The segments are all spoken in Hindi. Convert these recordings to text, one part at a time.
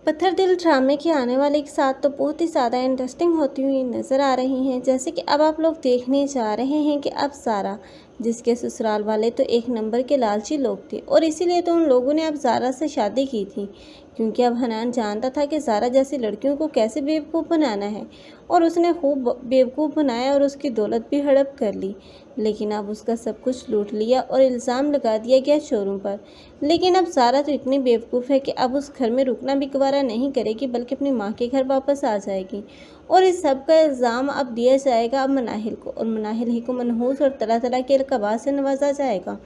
पत्थर दिल ड्रामे के आने वाले के साथ तो बहुत ही ज़्यादा इंटरेस्टिंग होती हुई नज़र आ रही हैं। जैसे कि अब आप लोग देखने जा रहे हैं कि अब ज़ारा, जिसके ससुराल वाले तो एक नंबर के लालची लोग थे और इसीलिए तो उन लोगों ने अब ज़ारा से शादी की थी, क्योंकि अब हनान जानता था कि ज़ारा जैसी लड़कियों को कैसे बेवकूफ़ बनाना है और उसने खूब बेवकूफ़ बनाया और उसकी दौलत भी हड़प कर ली। लेकिन अब उसका सब कुछ लूट लिया और इल्ज़ाम लगा दिया गया चोरों पर। लेकिन अब ज़ारा तो इतनी बेवकूफ़ है कि अब उस घर में रुकना भी गवारा नहीं करेगी, बल्कि अपनी माँ के घर वापस आ जाएगी और इस सब का इल्ज़ाम अब दिया जाएगा अब मनाहिल को, और मनाहिल ही को मनहूस और तरह तरह के अलक़ाबात से नवाजा जाएगा।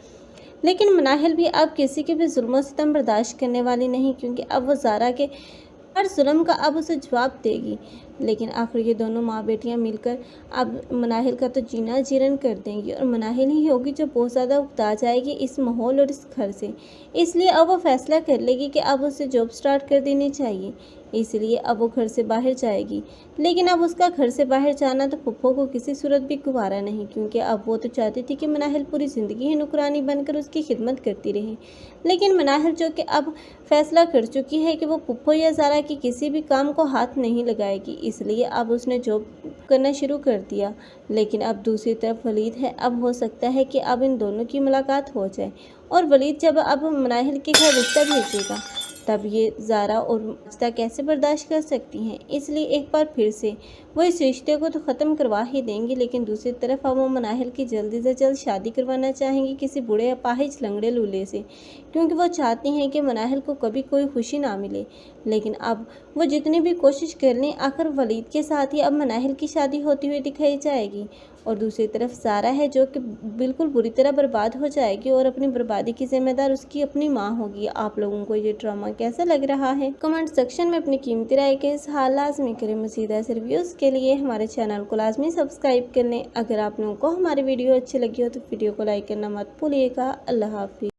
लेकिन मनाहिल भी अब किसी के भी जुल्म सितम बर्दाश्त करने वाली नहीं, क्योंकि अब वो ज़ारा के हर जुल्म का अब उसे जवाब देगी। लेकिन आखिर ये दोनों माँ बेटियाँ मिलकर अब मनाहिल का तो जीना जीरण कर देंगी और मनाहिल ही होगी जो बहुत ज़्यादा उकता जाएगी इस माहौल और इस घर से। इसलिए अब वो फैसला कर लेगी कि अब उसे जॉब स्टार्ट कर देनी चाहिए। इसलिए अब वो घर से बाहर जाएगी। लेकिन अब उसका घर से बाहर जाना तो फुप्पो को किसी सूरत भी गवारा नहीं, क्योंकि अब वो तो चाहती थी कि मनाहिल पूरी ज़िंदगी ही नुकरानी बनकर उसकी खिदमत करती रहे। लेकिन मनाहिल जो कि अब फैसला कर चुकी है कि वो फुप्पो या ज़ारा की किसी भी काम को हाथ नहीं लगाएगी, इसलिए अब उसने जॉब करना शुरू कर दिया। लेकिन अब दूसरी तरफ वलीद है। अब हो सकता है कि अब इन दोनों की मुलाकात हो जाए और वलीद जब अब मनाहिल के घर रिश्ता भेजेगा, तब ये ज़ारा और माजिदा कैसे बर्दाश्त कर सकती हैं। इसलिए एक बार फिर से वो इस रिश्ते को तो ख़त्म करवा ही देंगी, लेकिन दूसरी तरफ अब वो मनाहिल की जल्दी से जल्द शादी करवाना चाहेंगी किसी बूढ़े अपाहिज लंगड़े लूले से, क्योंकि वो चाहती हैं कि मनाहिल को कभी कोई खुशी ना मिले। लेकिन अब वो जितनी भी कोशिश कर लें, आखिर वलीद के साथ ही अब मनाहिल की शादी होती हुई दिखाई जाएगी। और दूसरी तरफ ज़ारा है जो कि बिल्कुल बुरी तरह बर्बाद हो जाएगी और अपनी बर्बादी की जिम्मेदार उसकी अपनी माँ होगी। आप लोगों को ये ड्रामा कैसा लग रहा है? कमेंट सेक्शन में अपनी कीमती राय के इज़हार लाजमी करें। मज़ीद ऐसे रिव्यूज़ के लिए हमारे चैनल को लाजमी सब्सक्राइब कर लें। अगर आप लोगों को हमारी वीडियो अच्छी लगी हो तो वीडियो को लाइक करना मत भूलिएगा। अल्लाह हाफिज़।